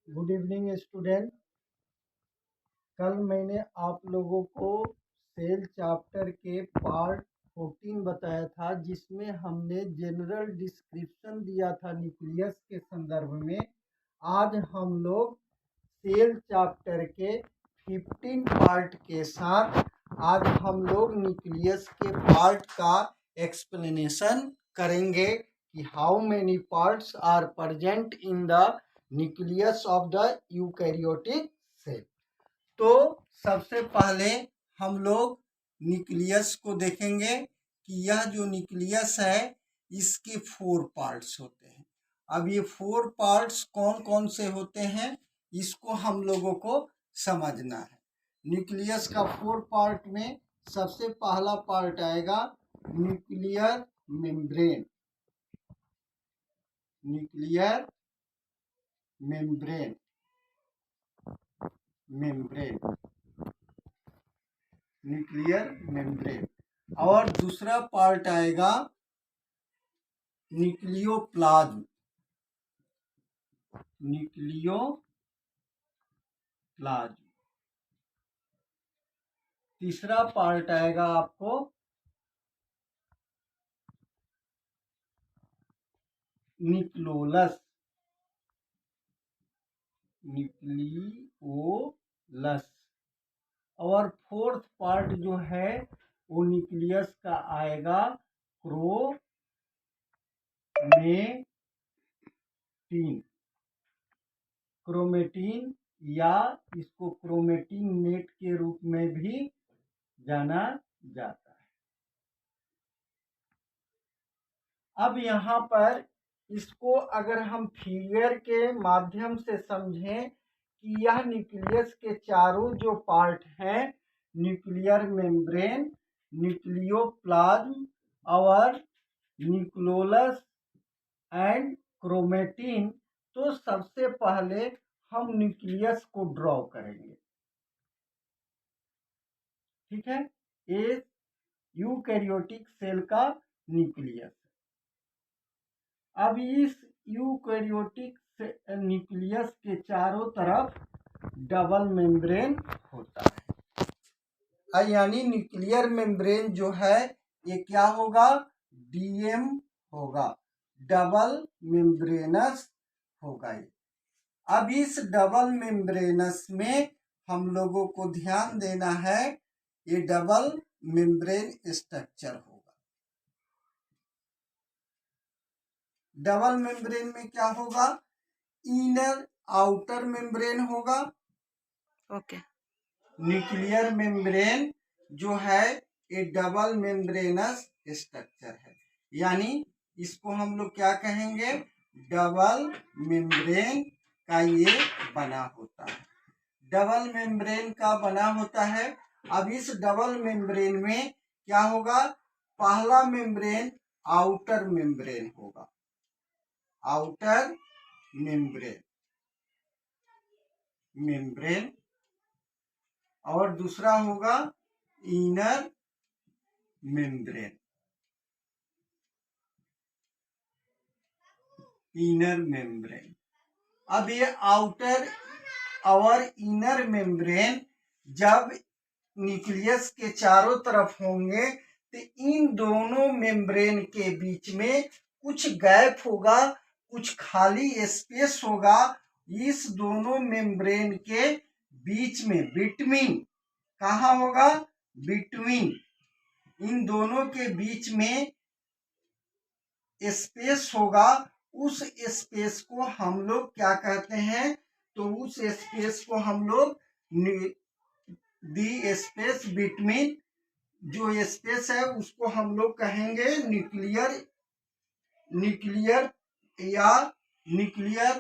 Good evening student. कल मैंने आप लोगों को सेल चैप्टर के पार्ट 14 बताया था, जिसमें हमने जनरल डिस्क्रिप्शन दिया था न्यूक्लियस के संदर्भ में। आज हम लोग सेल चैप्टर के 15 पार्ट के साथ आज हम लोग न्यूक्लियस के पार्ट का एक्सप्लेनेशन करेंगे कि how many parts are present in the nucleus of the eukaryotic cell. तो सबसे पहले हम लोग न्यूक्लियस को देखेंगे कि यह जो न्यूक्लियस है इसके 4 पार्ट्स होते हैं। अब ये 4 पार्ट्स कौन कौन से होते हैं इसको हम लोगों को समझना है। न्यूक्लियस का 4 पार्ट में सबसे पहला पार्ट आएगा nuclear membrane. Nuclear membrane nuclear membrane. और दूसरा पार्ट आएगा न्यूक्लियोप्लाज्म। तीसरा पार्ट आएगा आपको न्यूक्लियोलस। और फोर्थ पार्ट जो है वो न्यूक्लियस का आएगा क्रोमेटिन या इसको क्रोमेटिन नेट के रूप में भी जाना जाता है। अब यहाँ पर इसको अगर हम फिगर के माध्यम से समझें कि यह न्यूक्लियस के चारों जो पार्ट हैं, न्यूक्लियर मेम्ब्रेन, न्यूक्लियोप्लाज्म और न्यूक्लियोलस एंड क्रोमेटिन, तो सबसे पहले हम न्यूक्लियस को ड्रॉ करेंगे। ठीक है, ये यूकैरियोटिक सेल का न्यूक्लियस। अब इस यूकैरियोटिक न्यूक्लियस के चारों तरफ डबल मेम्ब्रेन होता है। यानी न्यूक्लियर मेम्ब्रेन जो है ये क्या होगा, डीएम होगा, डबल मेम्ब्रेनस होगा ये। अब इस डबल मेम्ब्रेनस में हम लोगों को ध्यान देना है, ये डबल मेम्ब्रेन स्ट्रक्चर होगा। डबल मेम्ब्रेन में क्या होगा, इनर आउटर मेम्ब्रेन होगा। ओके। न्यूक्लियर मेम्ब्रेन जो है ये डबल मेम्ब्रेनस स्ट्रक्चर है, यानी इसको हम लोग क्या कहेंगे, डबल मेम्ब्रेन का ये बना होता है। डबल मेम्ब्रेन का बना होता है। अब इस डबल मेम्ब्रेन में क्या होगा, पहला मेम्ब्रेन आउटर मेम्ब्रेन होगा, आउटर मेम्ब्रेन, और दूसरा होगा इनर मेम्ब्रेन। अब ये आउटर और इनर मेम्ब्रेन जब न्यूक्लियस के चारों तरफ होंगे तो इन दोनों मेम्ब्रेन के बीच में कुछ गैप होगा, कुछ खाली स्पेस होगा। इस दोनों मेम्ब्रेन के बीच में बिटवीन, कहाँ होगा, बिटवीन, इन दोनों के बीच में स्पेस होगा। उस स्पेस को हम लोग क्या कहते हैं, तो उस स्पेस को हम लोग दी स्पेस बिटवीन, जो स्पेस है उसको हम लोग कहेंगे न्यूक्लियर या न्यूक्लियर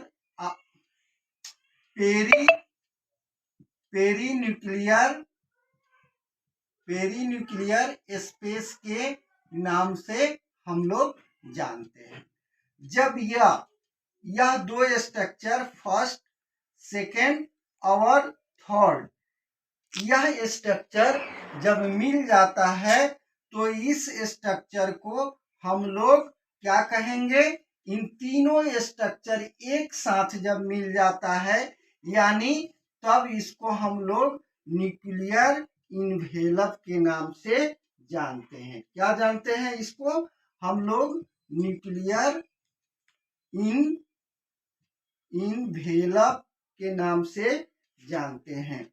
पेरीन्यूक्लियर स्पेस के नाम से हम लोग जानते हैं। जब यह दो स्ट्रक्चर फर्स्ट, सेकेंड और थर्ड, यह स्ट्रक्चर जब मिल जाता है तो इस स्ट्रक्चर को हम लोग क्या कहेंगे, इन तीनों स्ट्रक्चर एक साथ जब मिल जाता है यानी तब इसको हम लोग न्यूक्लियर इन्वेलप के नाम से जानते हैं। क्या जानते हैं इसको हम लोग? न्यूक्लियर इन्वेलप के नाम से जानते हैं।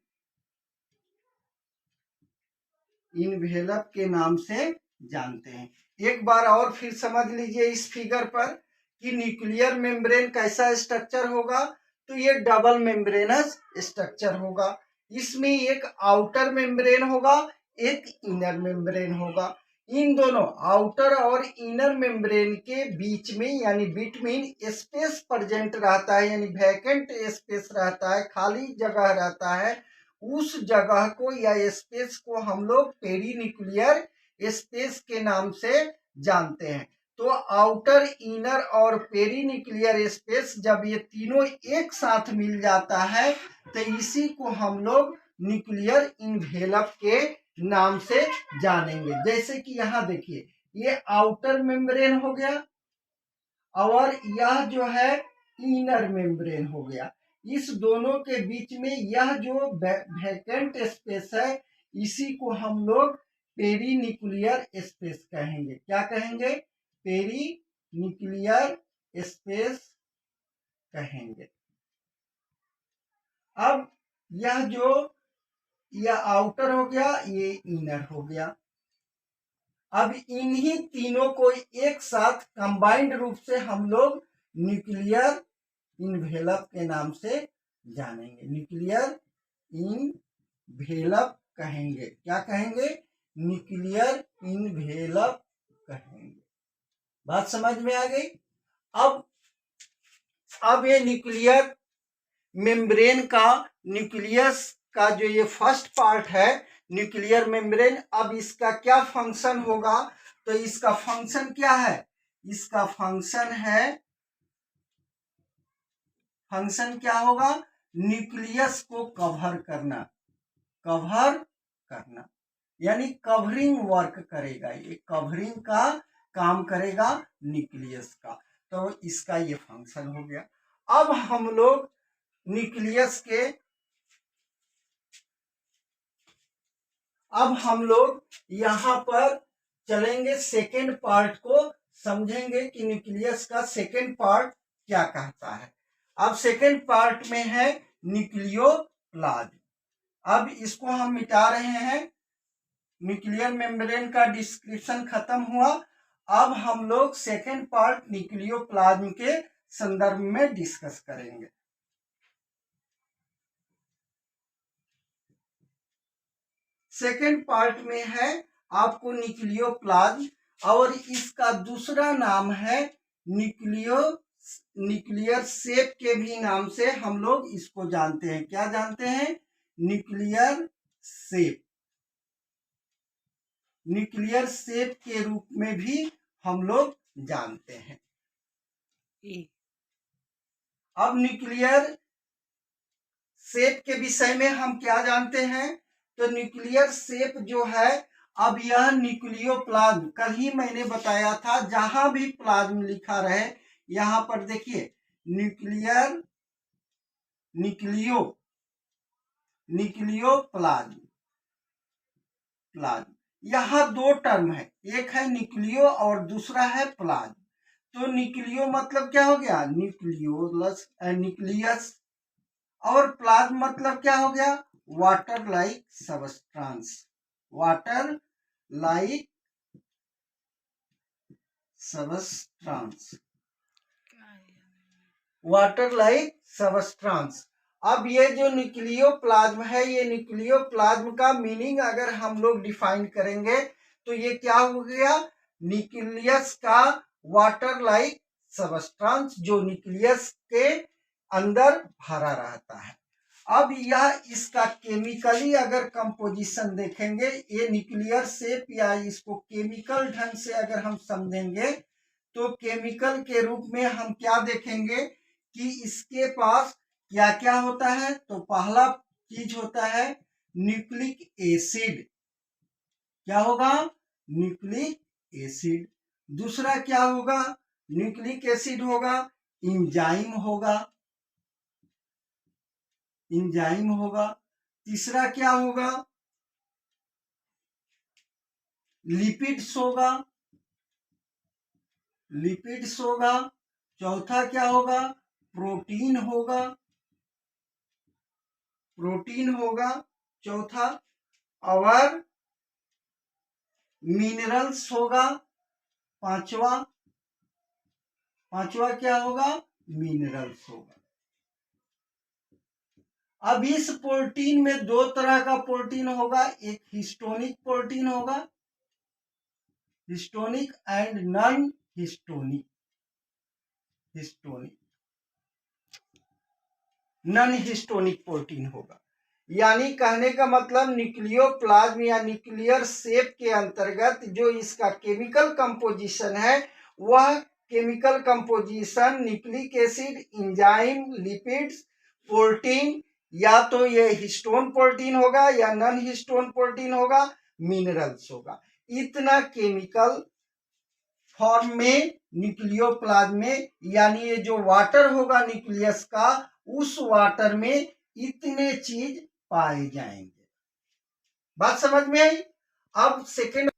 इन्वेलप के नाम से जानते हैं। एक बार और फिर समझ लीजिए इस फिगर पर कि न्यूक्लियर मेम्ब्रेन कैसा स्ट्रक्चर होगा। तो ये डबल मेम्ब्रेनस स्ट्रक्चर होगा। इसमें एक आउटर मेम्ब्रेन होगा, एक इनर मेम्ब्रेन होगा। इन दोनों आउटर और इनर मेम्ब्रेन के बीच में यानी बिटवीन स्पेस प्रेजेंट रहता है, यानी वैकेंट स्पेस रहता है, खाली जगह रहता है। उस जगह को या स्पेस को हम लोग पेरीन्यूक्लियर स्पेस के नाम से जानते हैं। तो आउटर, इनर और पेरीन्यूक्लियर स्पेस जब ये तीनों एक साथ मिल जाता है तो इसी को हम लोग न्यूक्लियर इन्वेलप के नाम से जानेंगे। जैसे कि यहाँ देखिए ये आउटर मेम्ब्रेन हो गया और यह जो है इनर मेम्ब्रेन हो गया। इस दोनों के बीच में यह जो वैकेंट स्पेस है इसी को हम लोग पेरीन्यूक्लियर स्पेस कहेंगे। क्या कहेंगे? पेरीन्यूक्लियर स्पेस कहेंगे। अब यह आउटर हो गया, ये इनर हो गया। अब इन्हीं तीनों को एक साथ कंबाइंड रूप से हम लोग न्यूक्लियर इन्वेलप के नाम से जानेंगे। न्यूक्लियर इन्वेलप कहेंगे। क्या कहेंगे? न्यूक्लियर इन्वेलप कहेंगे। बात समझ में आ गई? अब ये न्यूक्लियर मेम्ब्रेन का, न्यूक्लियस का जो ये फर्स्ट पार्ट है न्यूक्लियर मेम्ब्रेन, अब इसका क्या फंक्शन होगा? तो इसका फंक्शन क्या है? इसका फंक्शन क्या होगा? न्यूक्लियस को कवर करना यानी कवरिंग वर्क करेगा। ये कवरिंग का काम करेगा न्यूक्लियस का। तो इसका ये फंक्शन हो गया। अब हम लोग न्यूक्लियस के यहाँ पर चलेंगे, सेकेंड पार्ट को समझेंगे कि न्यूक्लियस का सेकेंड पार्ट क्या कहता है। अब सेकेंड पार्ट में है न्यूक्लियोप्लाज्म। अब इसको हम मिटा रहे हैं। न्यूक्लियर मेम्ब्रेन का डिस्क्रिप्शन खत्म हुआ। अब हम लोग सेकेंड पार्ट न्यूक्लियोप्लाज्म के संदर्भ में डिस्कस करेंगे। सेकेंड पार्ट में है आपको न्यूक्लियोप्लाज्म और इसका दूसरा नाम है न्यूक्लियर शेप के भी नाम से हम लोग इसको जानते हैं। क्या जानते हैं? न्यूक्लियर शेप के रूप में भी हम लोग जानते हैं। अब न्यूक्लियर शेप के विषय में हम क्या जानते हैं? तो न्यूक्लियर शेप जो है, अब यह न्यूक्लियोप्लाज्म, कल ही मैंने बताया था जहां भी प्लाज्म लिखा रहे यहां पर देखिए न्यूक्लियोप्लाज्म यहाँ दो टर्म है, एक है न्यूक्लियो और दूसरा है प्लाज्म। तो न्यूक्लियो मतलब क्या हो गया? न्यूक्लियस, और प्लाज्म मतलब क्या हो गया? Water like substance. अब ये जो न्यूक्लियोप्लाज्म है, ये न्यूक्लियोप्लाज्म का मीनिंग अगर हम लोग डिफाइन करेंगे तो ये क्या हो गया? न्यूक्लियस का वाटर लाइक सबस्टेंस जो न्यूक्लियस के अंदर भरा रहता है। अब यह इसका केमिकली अगर कंपोजिशन देखेंगे, ये न्यूक्लियर शेप या इसको केमिकल ढंग से अगर हम समझेंगे तो केमिकल के रूप में हम क्या देखेंगे कि इसके पास क्या क्या होता है? तो पहला चीज होता है न्यूक्लिक एसिड। क्या होगा? Nucleic acid. दूसरा क्या होगा? न्यूक्लिक एसिड होगा, इंजाइम होगा, इंजाइम होगा। तीसरा क्या होगा? लिपिड्स होगा, लिपिड्स होगा। चौथा क्या होगा? प्रोटीन होगा, प्रोटीन होगा चौथा। और मिनरल्स होगा पांचवा, पांचवा क्या होगा? मिनरल्स होगा। अब इस प्रोटीन में दो तरह का प्रोटीन होगा, एक हिस्टोनिक प्रोटीन होगा, histrionic and non histrionic, histrionic non histrionic protein होगा। यानी कहने का मतलब न्यूक्लियोप्लाज्म या न्यूक्लियर शेप के अंतर्गत जो इसका केमिकल कंपोजिशन है, वह chemical composition nucleic acid, enzyme, lipids, protein, या तो ये हिस्टोन प्रोटीन होगा या नॉन हिस्टोन प्रोटीन होगा, मिनरल्स होगा। इतना केमिकल फॉर्म में न्यूक्लियोप्लाज्म में, यानी ये जो वाटर होगा न्यूक्लियस का, उस वाटर में इतने चीज पाए जाएंगे। बात समझ में आई? अब सेकेंड,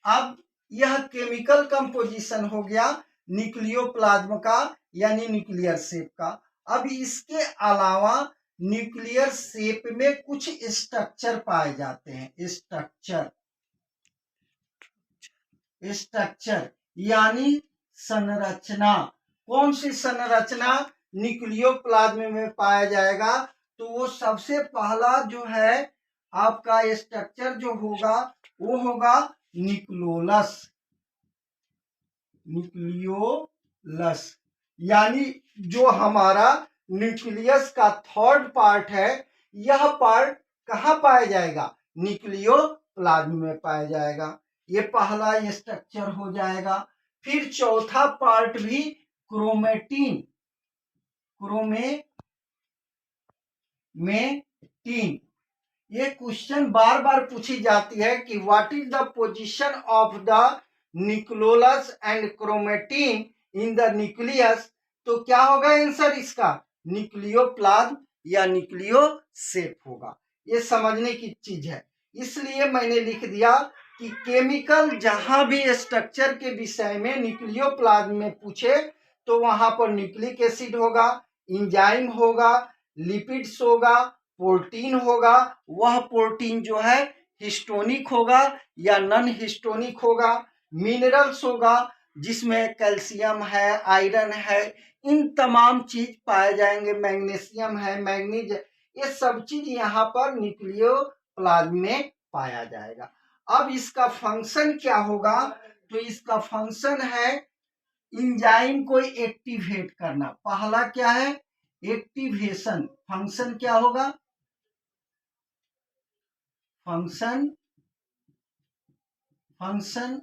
अब यह केमिकल कंपोजिशन हो गया न्यूक्लियोप्लाज्म का यानी न्यूक्लियर शेप का। अब इसके अलावा न्यूक्लियर शेप में कुछ स्ट्रक्चर पाए जाते हैं। स्ट्रक्चर, स्ट्रक्चर यानी संरचना। कौन सी संरचना न्यूक्लियोप्लाज्म में पाया जाएगा? तो वो सबसे पहला जो है आपका स्ट्रक्चर जो होगा वो होगा न्यूक्लियोलस, न्यूक्लियोलस। यानी जो हमारा न्यूक्लियस का थर्ड पार्ट है, यह पार्ट कहाँ पाया जाएगा? न्यूक्लियोप्लाज्म में पाया जाएगा। ये पहला स्ट्रक्चर हो जाएगा। फिर चौथा पार्ट भी क्रोमेटिन, क्रोमेटिन। ये क्वेश्चन बार बार पूछी जाती है कि what is the position of the nucleolus and chromatin in the nucleus. तो क्या होगा आंसर इसका? न्यूक्लियोप्लाज्म या न्यूक्लियो शेप होगा। ये समझने की चीज है, इसलिए मैंने लिख दिया कि केमिकल जहां भी स्ट्रक्चर के विषय में न्यूक्लियोप्लाज्म में पूछे तो वहां पर न्यूक्लिक एसिड होगा, इंजाइम होगा, लिपिड्स होगा, प्रोटीन होगा। वह प्रोटीन जो है हिस्टोनिक होगा या नॉन हिस्टोनिक होगा। मिनरल्स होगा जिसमें कैल्शियम है, आयरन है, इन तमाम चीज पाए जाएंगे। मैग्नीशियम है, मैग्नीज, ये सब चीज यहाँ पर न्यूक्लियोप्लाज्म में पाया जाएगा। अब इसका फंक्शन क्या होगा? तो इसका फंक्शन है इंजाइम को एक्टिवेट करना। पहला क्या है? एक्टिवेशन। फंक्शन क्या होगा? Function, function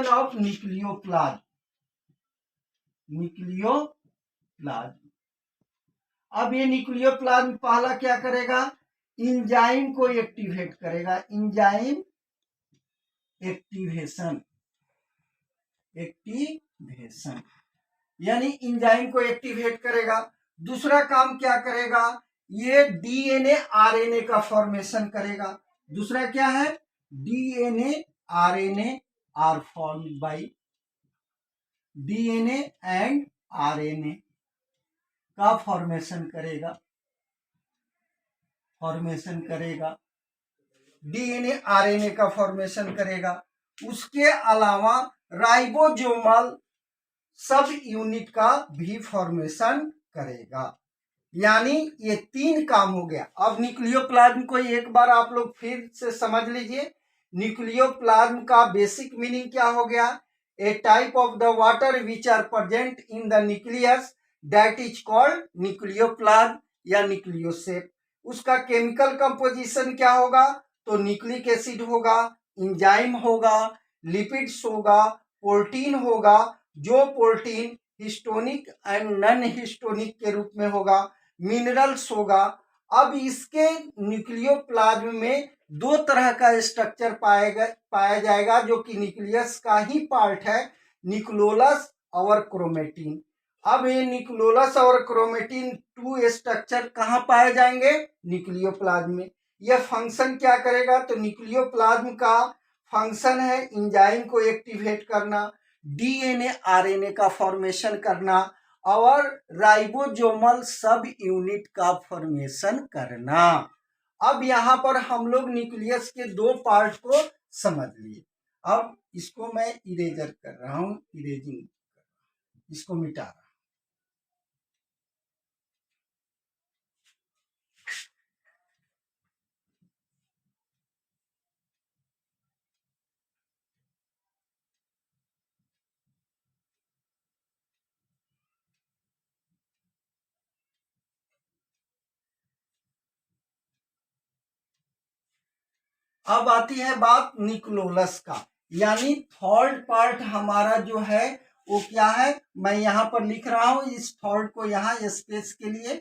of nucleoplasm, nucleoplasm. अब ये न्यूक्लियोप्लाज्म पहला क्या करेगा? इंजाइम को एक्टिवेट करेगा। इंजाइम एक्टिवेशन, एक्टिवेशन यानी इंजाइम को एक्टिवेट करेगा। दूसरा काम क्या करेगा? ये डीएनए आरएनए का फॉर्मेशन करेगा। दूसरा क्या है? DNA RNA are formed by DNA and RNA का फॉर्मेशन करेगा, फॉर्मेशन करेगा, डीएनए आरएनए का फॉर्मेशन करेगा। उसके अलावा राइबोसोमल सब यूनिट का भी फॉर्मेशन करेगा। यानी ये तीन काम हो गया। अब न्यूक्लियोप्लाज्म को एक बार आप लोग फिर से समझ लीजिए। न्यूक्लियोप्लाज्म का बेसिक मीनिंग क्या हो गया? A type of the water which are present in the nucleus that is called nucleoplasm या न्यूक्लियोसेप। उसका केमिकल कंपोजिशन क्या होगा? तो न्यूक्लिक एसिड होगा, इंजाइम होगा, लिपिड्स होगा, प्रोटीन होगा। जो protein histonic and non histonic के रूप में होगा, मिनरल्स होगा। अब इसके न्यूक्लियोप्लाज्म में दो तरह का स्ट्रक्चर पाया जाएगा जो कि न्यूक्लियस का ही पार्ट है, न्यूक्लियोलस और क्रोमेटिन। अब ये न्यूक्लियोलस और क्रोमेटिन टू स्ट्रक्चर कहाँ पाए जाएंगे? न्यूक्लियोप्लाज्म में। यह फंक्शन क्या करेगा? तो न्यूक्लियोप्लाज्म का फंक्शन है एंजाइम को एक्टिवेट करना, डीएनए आरएनए का फॉर्मेशन करना और राइबोसोमल सब यूनिट का फॉर्मेशन करना। अब यहाँ पर हम लोग न्यूक्लियस के दो पार्ट को समझ लिए। अब इसको मैं इरेजर कर रहा हूं, इरेजिंग, इसको मिटा रहा हूं। अब आती है बात न्यूक्लियोलस का, यानी थर्ड पार्ट हमारा जो है वो क्या है, मैं यहाँ पर लिख रहा हूं इस थर्ड को यहाँ स्पेस के लिए।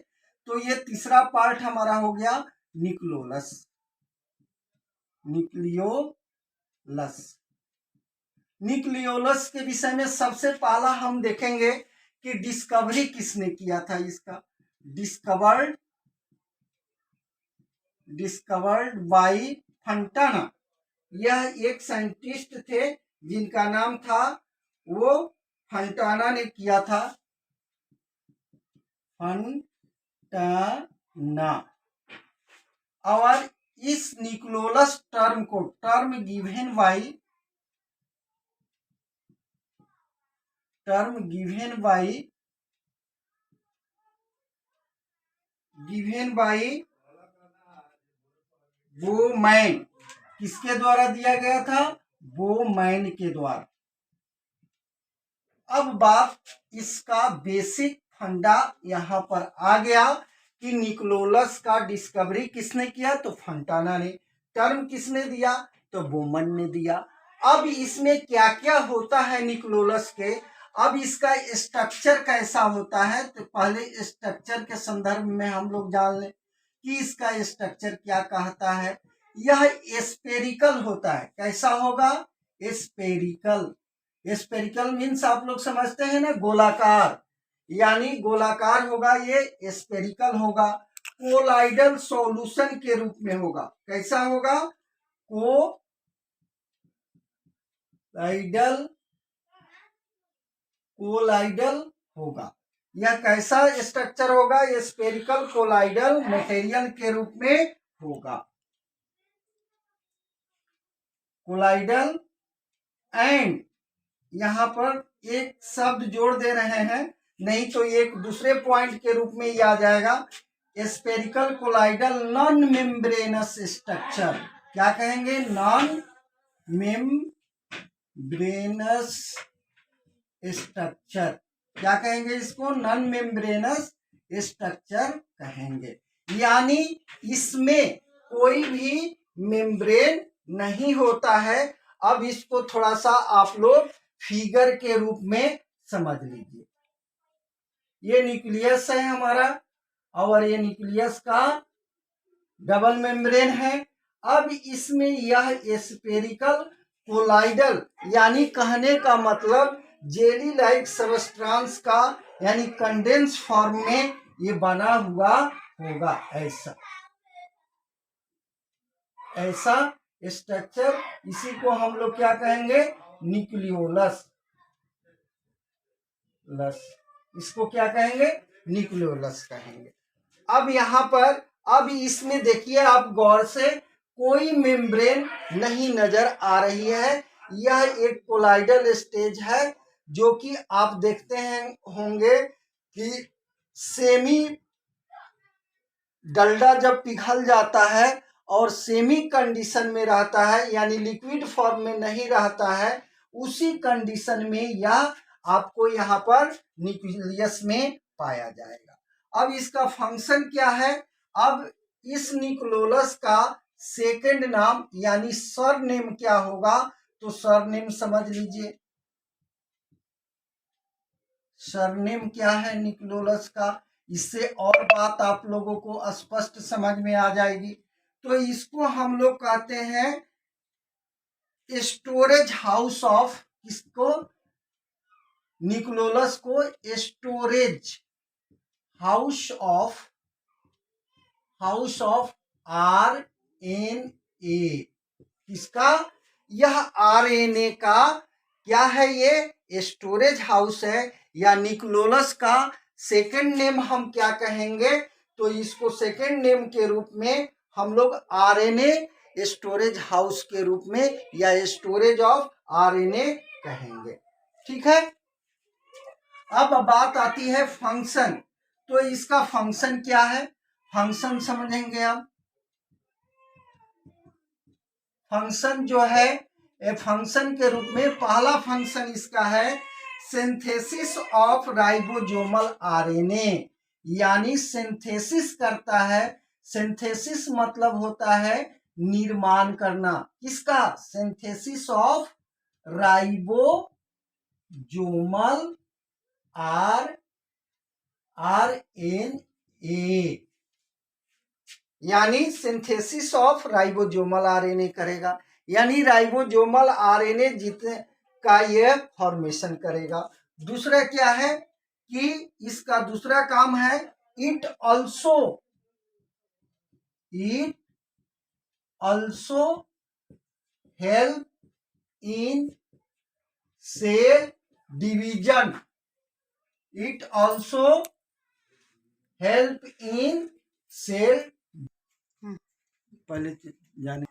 तो ये तीसरा पार्ट हमारा हो गया न्यूक्लियोलस। न्यूक्लियोलस न्यूक्लियोलस के विषय में सबसे पहला हम देखेंगे कि डिस्कवरी किसने किया था इसका। Discovered by Fontana. यह एक साइंटिस्ट थे जिनका नाम था, वो फंटाना ने किया था, फंटाना। और इस न्यूक्लियोलस टर्म को गिवन बाय बोमैन, किसके द्वारा दिया गया था? बोमैन के द्वारा। अब बात इसका बेसिक फंडा यहाँ पर आ गया कि न्यूक्लियोलस का डिस्कवरी किसने किया? तो फंटाना ने। टर्म किसने दिया? तो बोमन ने दिया। अब इसमें क्या क्या होता है न्यूक्लियोलस के, अब इसका स्ट्रक्चर कैसा होता है, तो पहले स्ट्रक्चर के संदर्भ में हम लोग जान लें कि इसका स्ट्रक्चर क्या कहता है। यह स्पेरिकल होता है। कैसा होगा? स्पेरिकल। स्पेरिकल मीन्स आप लोग समझते हैं ना, गोलाकार, यानी गोलाकार होगा, ये स्पेरिकल होगा। कोलाइडल सॉल्यूशन के रूप में होगा। कैसा होगा? कोलाइडल होगा। यह कैसा स्ट्रक्चर होगा? ये स्पेरिकल कोलाइडल मटेरियल के रूप में होगा। कोलाइडल एंड यहाँ पर एक शब्द जोड़ दे रहे हैं, नहीं तो एक दूसरे पॉइंट के रूप में ही आ जाएगा। Spherical colloidal non membranous structure. क्या कहेंगे? Non membranous structure. क्या कहेंगे इसको? नॉन मेम्ब्रेनस स्ट्रक्चर कहेंगे। यानी इसमें कोई भी मेम्ब्रेन नहीं होता है। अब इसको थोड़ा सा आप लोग फिगर के रूप में समझ लीजिए। ये न्यूक्लियस है हमारा और ये न्यूक्लियस का डबल मेम्ब्रेन है। अब इसमें यह स्पेरिकल कोलाइडल, यानी कहने का मतलब जेली लाइक सबस्टांस का, यानी कंडेंस फॉर्म में ये बना हुआ होगा। ऐसा स्ट्रक्चर, इसी को हम लोग क्या कहेंगे? न्यूक्लियोलस। इसको क्या कहेंगे? न्यूक्लियोलस कहेंगे। अब यहाँ पर, अब इसमें देखिए आप गौर से, कोई मेम्ब्रेन नहीं नजर आ रही है। यह एक कोलाइडल स्टेज है जो कि आप देखते हैं होंगे कि सेमी डलडा जब पिघल जाता है और सेमी कंडीशन में रहता है, यानी लिक्विड फॉर्म में नहीं रहता है, उसी कंडीशन में यह आपको यहाँ पर न्यूक्लियस में पाया जाएगा। अब इसका फंक्शन क्या है? अब इस न्यूक्लियोलस का सेकंड नाम यानी सरनेम क्या होगा? तो सरनेम समझ लीजिए। सरनेम क्या है न्यूक्लियोलस का? इससे और बात आप लोगों को स्पष्ट समझ में आ जाएगी। तो इसको हम लोग कहते हैं स्टोरेज हाउस ऑफ, किसको, निकोलस को स्टोरेज हाउस ऑफ आरएनए। किसका, यह आरएनए का क्या है, ये स्टोरेज हाउस है, या निकोलस का सेकंड नेम हम क्या कहेंगे, तो इसको सेकंड नेम के रूप में हम लोग आरएनए स्टोरेज हाउस के रूप में या स्टोरेज ऑफ आरएनए कहेंगे। ठीक है। अब बात आती है फंक्शन। तो इसका फंक्शन क्या है, फंक्शन समझेंगे आप। फंक्शन जो है, फंक्शन के रूप में पहला फंक्शन इसका है सिंथेसिस ऑफ राइबोसोमल आरएनए, यानी सिंथेसिस करता है। सिंथेसिस मतलब होता है निर्माण करना, किसका, सिंथेसिस ऑफ राइबोसोमल आरएनए, यानी सिंथेसिस ऑफ राइबोसोमल आरएनए करेगा, यानी राइबोसोमल आरएनए जितने का ये फॉर्मेशन करेगा। दूसरा क्या है कि इसका दूसरा काम है it also help in cell division. It also help in cell, पहले जाने।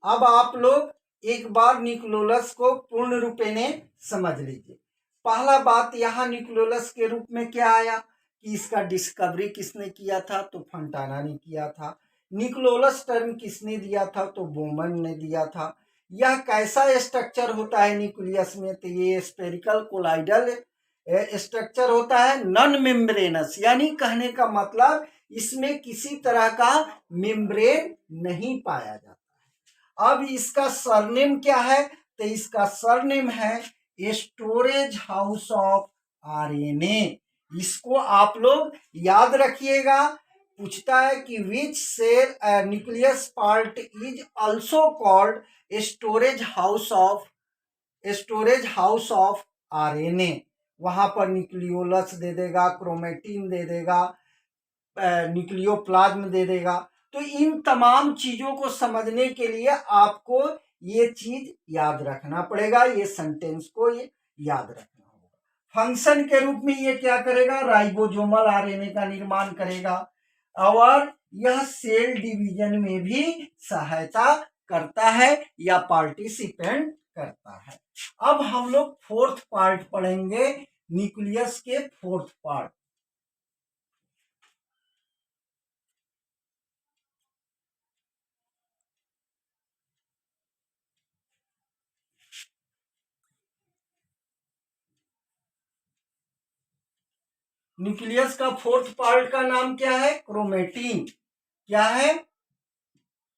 अब आप लोग एक बार निकोलस को पूर्ण रूपेणे समझ लीजिए। पहला बात यहाँ निकोलस के रूप में क्या आया कि इसका डिस्कवरी किसने किया था, तो फंटाना ने किया था। निकोलस टर्म किसने दिया था, तो बोमन ने दिया था। यह कैसा स्ट्रक्चर होता है न्यूक्लियस में, तो ये स्फेरिकल कोलाइडल स्ट्रक्चर होता है, नॉन मेम्ब्रेनस, यानी कहने का मतलब इसमें किसी तरह का मेम्ब्रेन नहीं पाया जाता है। अब इसका सरनेम क्या है, तो इसका सरनेम है स्टोरेज हाउस ऑफ आरएनए। इसको आप लोग याद रखिएगा। पूछता है कि which cell nucleus part is also called storage house of RNA. वहां पर न्यूक्लियोलस दे देगा, क्रोमेटिन दे देगा, न्यूक्लियोप्लाज्म दे देगा। तो इन तमाम चीजों को समझने के लिए आपको ये चीज याद रखना पड़ेगा, ये सेंटेंस को ये याद रखना होगा। फंक्शन के रूप में ये क्या करेगा, राइबोसोमल आरएनए का निर्माण करेगा और यह सेल डिवीजन में भी सहायता करता है या पार्टिसिपेंट करता है। अब हम लोग फोर्थ पार्ट पढ़ेंगे, न्यूक्लियस के फोर्थ पार्ट। न्यूक्लियस का फोर्थ पार्ट का नाम क्या है, क्रोमेटिन। क्या है,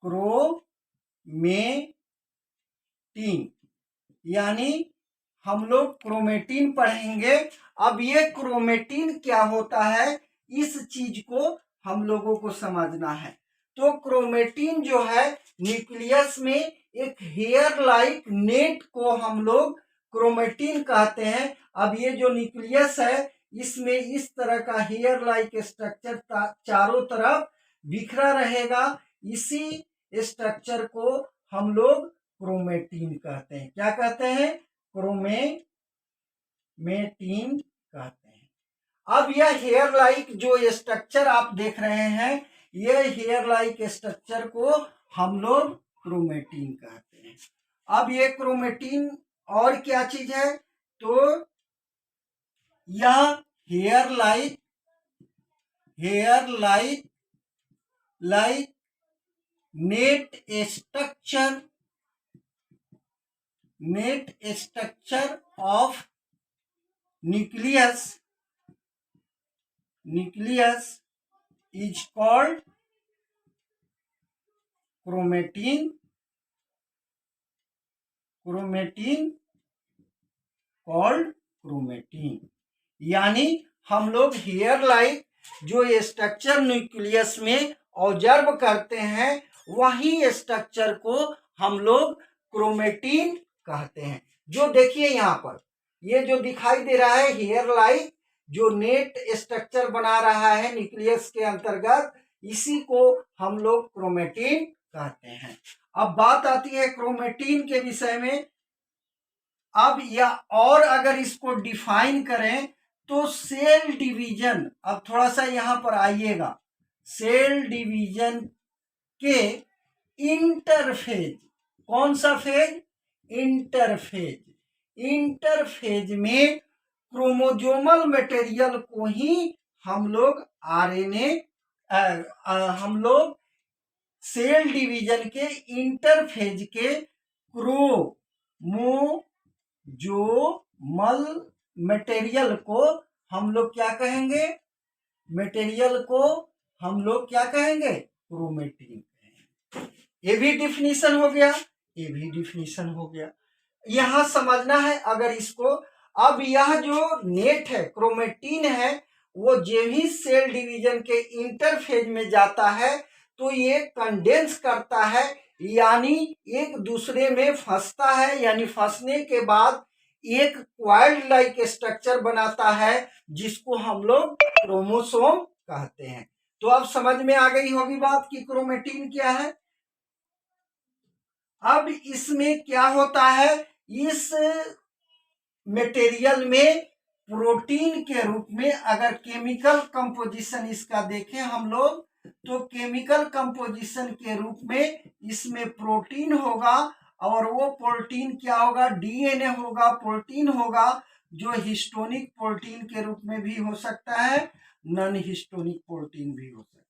क्रोमेटिन, यानी हम लोग क्रोमेटिन पढ़ेंगे। अब ये क्रोमेटिन क्या होता है, इस चीज को हम लोगों को समझना है। तो क्रोमेटिन जो है न्यूक्लियस में एक हेयर लाइक नेट को हम लोग क्रोमेटिन कहते हैं। अब ये जो न्यूक्लियस है इसमें इस तरह का हेयर लाइक स्ट्रक्चर चारों तरफ बिखरा रहेगा। इसी स्ट्रक्चर को हम लोग क्रोमेटिन कहते हैं। क्या कहते हैं, क्रोमेटिन कहते हैं। अब यह हेयर लाइक जो स्ट्रक्चर आप देख रहे हैं, यह हेयर लाइक स्ट्रक्चर को हम लोग क्रोमेटिन कहते हैं। अब ये क्रोमेटिन और क्या चीज है, तो यह hair like net structure of nucleus is called chromatin called chromatin. यानी हम लोग हेयर लाइक जो स्ट्रक्चर न्यूक्लियस में ऑब्जर्व करते हैं वही स्ट्रक्चर को हम लोग क्रोमेटिन कहते हैं। जो देखिए यहाँ पर ये जो दिखाई दे रहा है हेयर लाइक जो नेट स्ट्रक्चर बना रहा है न्यूक्लियस के अंतर्गत, इसी को हम लोग क्रोमेटिन कहते हैं। अब बात आती है क्रोमेटिन के विषय में। अब या और अगर इसको डिफाइन करें तो सेल डिवीजन, अब थोड़ा सा यहां पर आइएगा, सेल डिवीजन के इंटरफेज, कौन सा फेज? इंटरफेज। इंटरफेज में क्रोमोजोमल मटेरियल को ही हम लोग आरएनए, हम लोग सेल डिवीजन के इंटरफेज के क्रोमोजोमल मटेरियल को हम लोग क्या कहेंगे? मटेरियल को हम लोग क्या कहेंगे? क्रोमेटिन कहेंगे। ये भी डिफिनीशन हो गया, ये भी डिफिनीशन हो गया। यहां समझना है अगर इसको। अब यह जो नेट है क्रोमेटिन है वो जो ही सेल डिवीजन के इंटरफेज में जाता है तो ये कंडेंस करता है, यानी एक दूसरे में फंसता है, यानी फंसने के बाद एक क्वाइल्ड लाइक स्ट्रक्चर बनाता है जिसको हम लोग क्रोमोसोम कहते हैं। तो अब समझ में आ गई होगी बात कि क्रोमेटिन क्या है। अब इसमें क्या होता है, इस मटेरियल में प्रोटीन के रूप में अगर केमिकल कंपोजिशन इसका देखें हम लोग तो केमिकल कंपोजिशन के रूप में इसमें प्रोटीन होगा और वो प्रोटीन क्या होगा? डीएनए होगा, प्रोटीन होगा जो हिस्टोनिक प्रोटीन के रूप में भी हो सकता है, नॉन हिस्टोनिक प्रोटीन भी हो सकता है।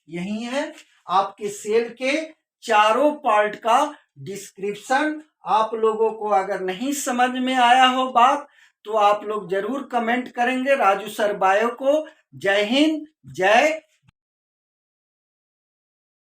यही है आपके सेल के चारों पार्ट का डिस्क्रिप्शन। आप लोगों को अगर नहीं समझ में आया हो बात तो आप लोग जरूर कमेंट करेंगे राजू सर बायो को। जय हिंद, जय